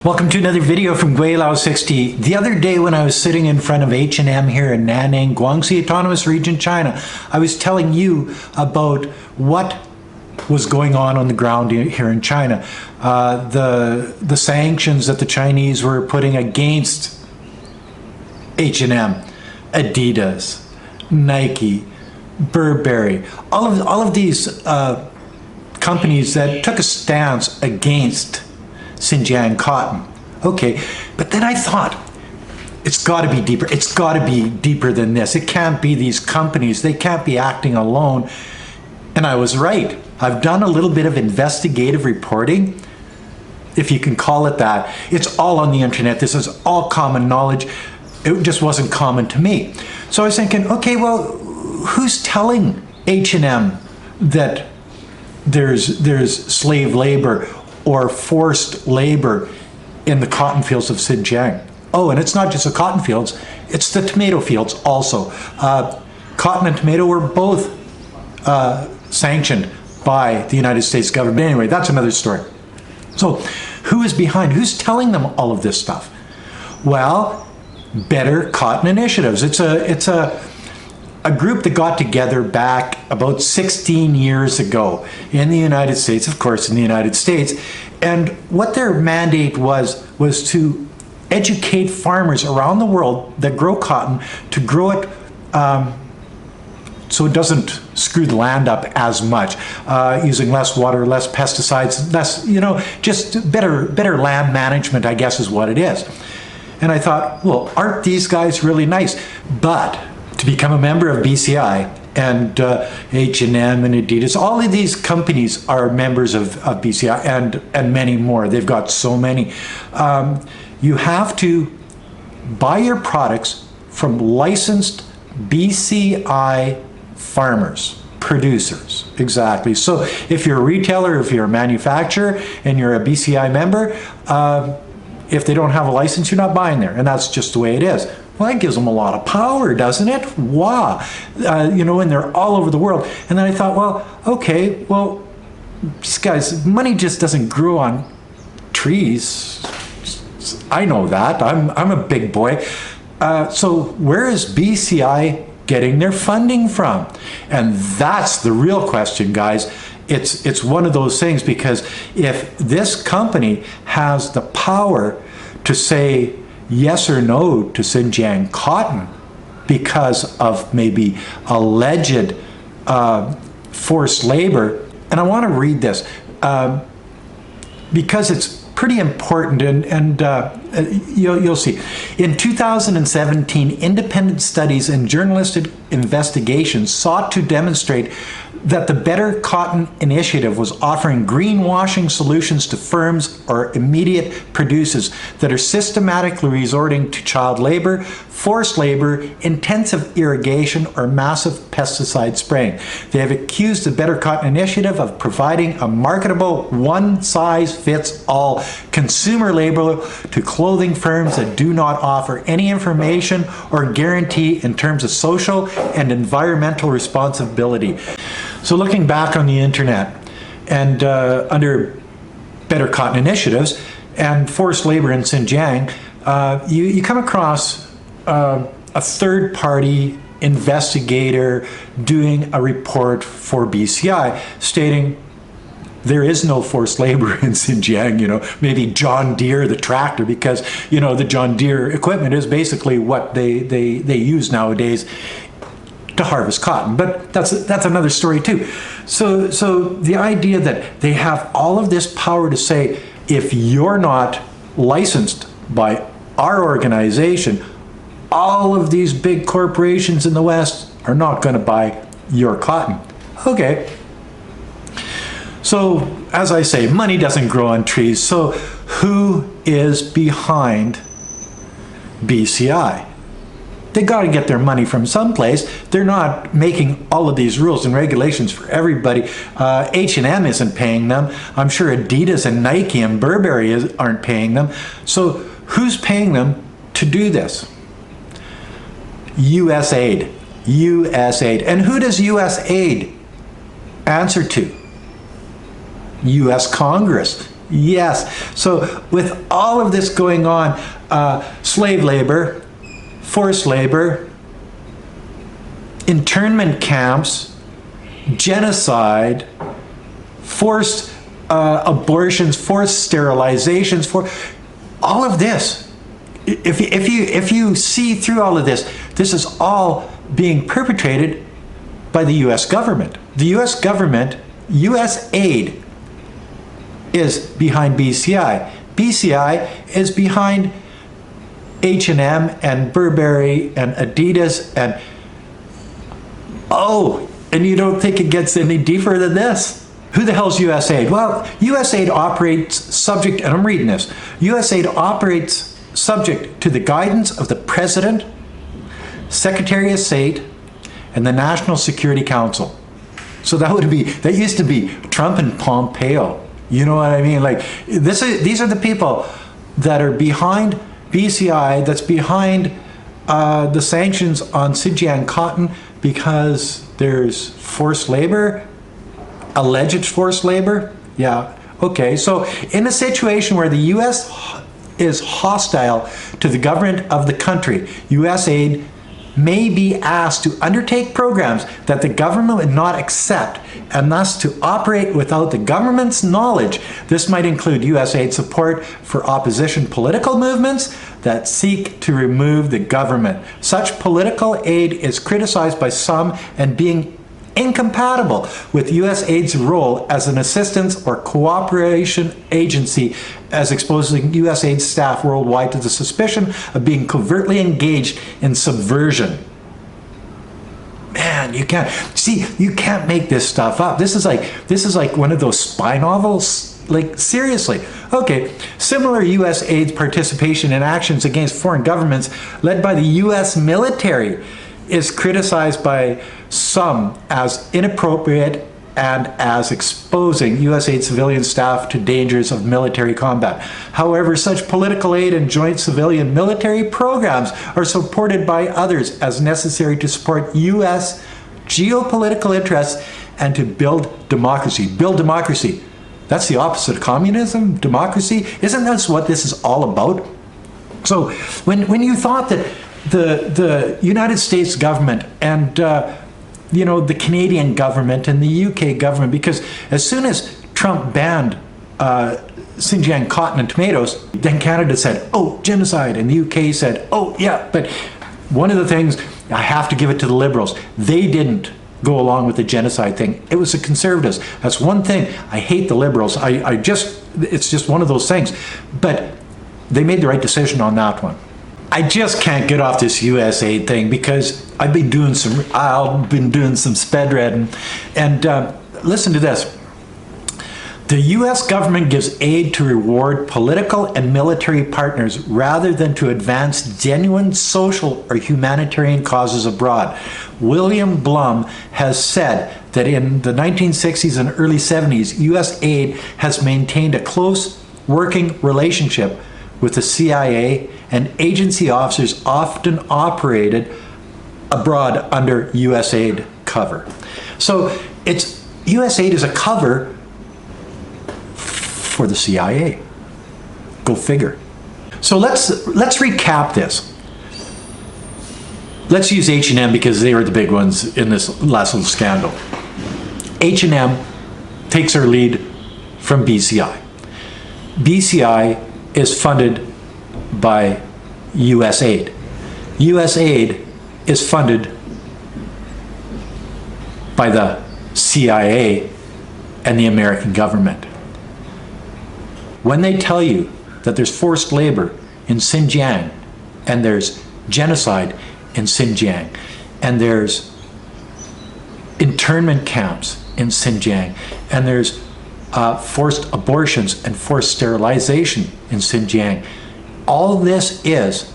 Welcome to another video from Gweilo 60. The other day when I was sitting in front of H&M here in Nanning, Guangxi Autonomous Region, China, I was telling you about what was going on the ground here in China. The sanctions that the Chinese were putting against H&M, Adidas, Nike, Burberry, all of these companies that took a stance against Xinjiang Cotton. Okay, but then I thought, it's got to be deeper. It's got to be deeper than this. It can't be these companies. They can't be acting alone. And I was right. I've done a little bit of investigative reporting, if you can call it that. It's all on the internet. This is all common knowledge. It just wasn't common to me. So I was thinking, okay, well, who's telling H&M that there's slave labor or forced labor in the cotton fields of Xinjiang? Oh, and it's not just the cotton fields, it's the tomato fields also. Cotton and tomato were both sanctioned by the United States government. Anyway, that's another story. So who is behind? Who's telling them all of this stuff? Well, Better Cotton Initiatives. It's a group that got together back about 16 years ago in the United States, of course, in the United States. And what their mandate was to educate farmers around the world that grow cotton to grow it so it doesn't screw the land up as much, using less water, less pesticides, less, just better land management, I guess is what it is. And I thought, well, aren't these guys really nice? But to become a member of BCI and H&M and Adidas, all of these companies are members of BCI and many more. They've got so many. You have to buy your products from licensed BCI farmers, producers, exactly. So if you're a retailer, if you're a manufacturer and you're a BCI member, if they don't have a license, you're not buying there, and that's just the way it is. Well, that gives them a lot of power, doesn't it? Wow. And they're all over the world. And then I thought, well, okay, well, these guys, money just doesn't grow on trees. I know that. I'm a big boy. So where is BCI getting their funding from? And that's the real question, guys. It's one of those things, because if this company has the power to say yes or no to Xinjiang Cotton because of maybe alleged forced labor, and I want to read this because it's pretty important, and you'll see. In 2017, independent studies and journalistic investigations sought to demonstrate that the Better Cotton Initiative was offering greenwashing solutions to firms or immediate producers that are systematically resorting to child labor, forced labor, intensive irrigation, or massive pesticide spraying. They have accused the Better Cotton Initiative of providing a marketable one-size-fits-all consumer label to clothing firms that do not offer any information or guarantee in terms of social and environmental responsibility. So looking back on the internet and under Better Cotton Initiatives and forced labor in Xinjiang, you come across a third-party investigator doing a report for BCI stating there is no forced labor in Xinjiang, maybe John Deere, the tractor, because, the John Deere equipment is basically what they use nowadays to harvest cotton. But that's another story too. So the idea that they have all of this power to say, if you're not licensed by our organization, all of these big corporations in the West are not going to buy your cotton. Okay. So, as I say, money doesn't grow on trees. So who is behind BCI? They got to get their money from someplace. They're not making all of these rules and regulations for everybody. H&M isn't paying them. I'm sure Adidas and Nike and Burberry aren't paying them. So who's paying them to do this? USAID. USAID. And who does USAID answer to? US Congress. Yes. So with all of this going on, slave labor, forced labor, internment camps, genocide, forced abortions, forced sterilizations, for all of this. If you see through all of this, this is all being perpetrated by the U.S. government. The U.S. government, USAID, is behind BCI. BCI is behind H&M and Burberry and Adidas and and you don't think it gets any deeper than this? Who the hell's USAID? Well, USAID operates subject, and I'm reading this, USAID operates subject to the guidance of the President, Secretary of State, and the National Security Council. So that used to be Trump and Pompeo. You know what I mean? Like, these are the people that are behind BCI, that's behind the sanctions on Xinjiang Cotton, because there's forced labor, alleged forced labor. Yeah, okay. So in a situation where the U.S. is hostile to the government of the country, USAID may be asked to undertake programs that the government would not accept, and thus to operate without the government's knowledge. This might include USAID support for opposition political movements that seek to remove the government. Such political aid is criticized by some and being incompatible with USAID's role as an assistance or cooperation agency, as exposing USAID staff worldwide to the suspicion of being covertly engaged in subversion. Man, you can't make this stuff up. This is like one of those spy novels. Like, seriously. Okay, similar USAID's participation in actions against foreign governments led by the US military is criticized by some as inappropriate and as exposing USAID civilian staff to dangers of military combat. However, such political aid and joint civilian military programs are supported by others as necessary to support US geopolitical interests and to build democracy. Build democracy. That's the opposite of communism, democracy. Isn't that what this is all about? So when you thought that the United States government and the Canadian government and the UK government, because as soon as Trump banned Xinjiang cotton and tomatoes, then Canada said, oh, genocide, and the UK said, oh yeah, but one of the things, I have to give it to the Liberals, they didn't go along with the genocide thing. It was the Conservatives. That's one thing. I hate the Liberals. It's just one of those things. But they made the right decision on that one. I just can't get off this USAID thing, because I've been doing some sped reading, and listen to this. The US government gives aid to reward political and military partners rather than to advance genuine social or humanitarian causes abroad. William Blum has said that in the 1960s and early 70s, US aid has maintained a close working relationship with the CIA, and agency officers often operated abroad under USAID cover. So USAID is a cover for the CIA. Go figure. So let's recap this. Let's use H&M because they were the big ones in this last little scandal. H&M takes their lead from BCI. BCI is funded by USAID. USAID is funded by the CIA and the American government. When they tell you that there's forced labor in Xinjiang, and there's genocide in Xinjiang, and there's internment camps in Xinjiang, and there's forced abortions and forced sterilization in Xinjiang, all this is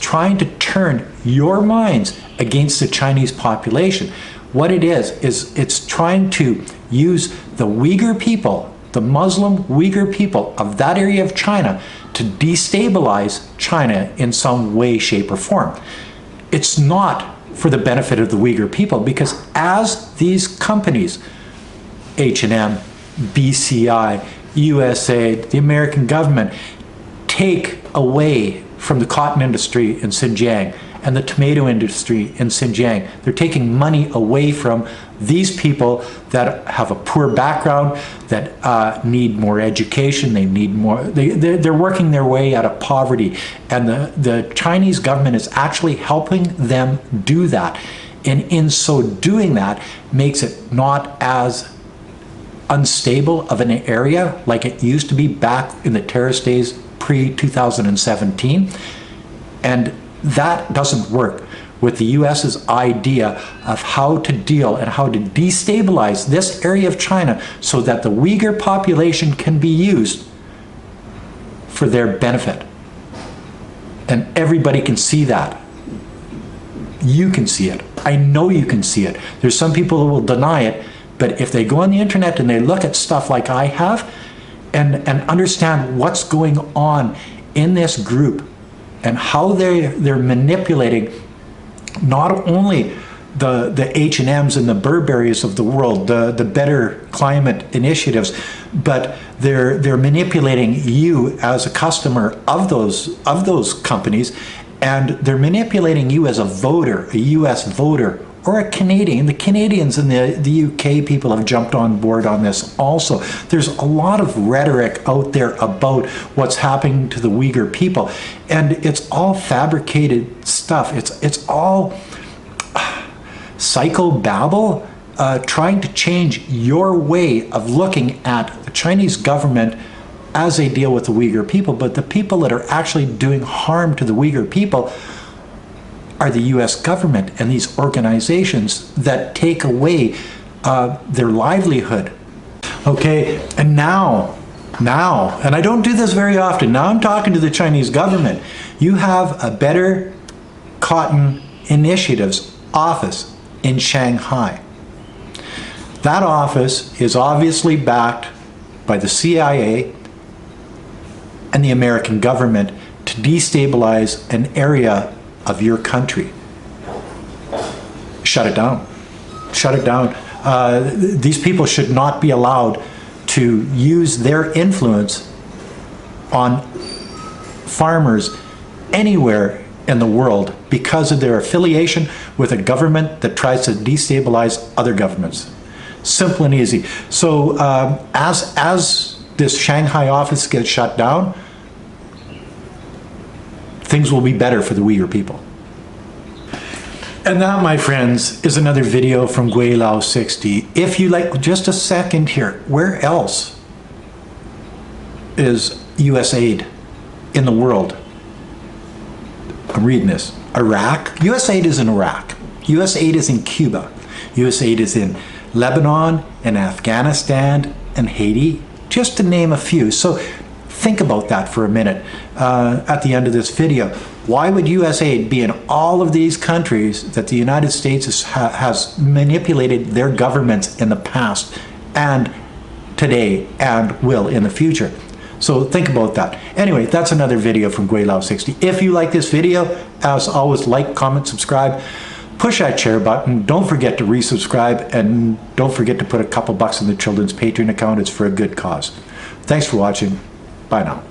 trying to turn your minds against the Chinese population. What it is it's trying to use the Uyghur people, the Muslim Uyghur people of that area of China, to destabilize China in some way, shape, or form. It's not for the benefit of the Uyghur people, because as these companies, H&M, BCI, USAID, the American government, take away from the cotton industry in Xinjiang and the tomato industry in Xinjiang. They're taking money away from these people that have a poor background, that need more education, they need more, they're working their way out of poverty. And the Chinese government is actually helping them do that. And in so doing that, makes it not as unstable of an area like it used to be back in the terrorist days pre-2017. And that doesn't work with the US's idea of how to deal and how to destabilize this area of China so that the Uyghur population can be used for their benefit. And everybody can see that. You can see it. I know you can see it. There's some people who will deny it, but if they go on the internet and they look at stuff like I have and understand what's going on in this group and how they're manipulating not only the H&Ms and the Burberrys of the world, the better climate initiatives, but they're manipulating you as a customer of those companies, and they're manipulating you as a voter, a US voter, or a Canadian. The Canadians and the UK people have jumped on board on this also. There's a lot of rhetoric out there about what's happening to the Uyghur people, and it's all fabricated stuff. It's all psychobabble, trying to change your way of looking at the Chinese government as they deal with the Uyghur people. But the people that are actually doing harm to the Uyghur people are the US government and these organizations that take away their livelihood. Okay, and now, and I don't do this very often, now I'm talking to the Chinese government. You have a Better Cotton Initiatives office in Shanghai. That office is obviously backed by the CIA and the American government to destabilize an area of your country. Shut it down. Shut it down. These people should not be allowed to use their influence on farmers anywhere in the world because of their affiliation with a government that tries to destabilize other governments. Simple and easy. So as this Shanghai office gets shut down, things will be better for the Uyghur people. And that, my friends, is another video from Gweilo 60. If you like, just a second here, where else is USAID in the world? I'm reading this. Iraq? USAID is in Iraq. USAID is in Cuba. USAID is in Lebanon and Afghanistan and Haiti, just to name a few. So think about that for a minute at the end of this video. Why would USAID be in all of these countries that the United States has manipulated their governments in the past and today and will in the future? So think about that. Anyway, that's another video from Gweilo 60. If you like this video, as always, like, comment, subscribe. Push that share button. Don't forget to resubscribe, and don't forget to put a couple bucks in the children's Patreon account. It's for a good cause. Thanks for watching. Bye now.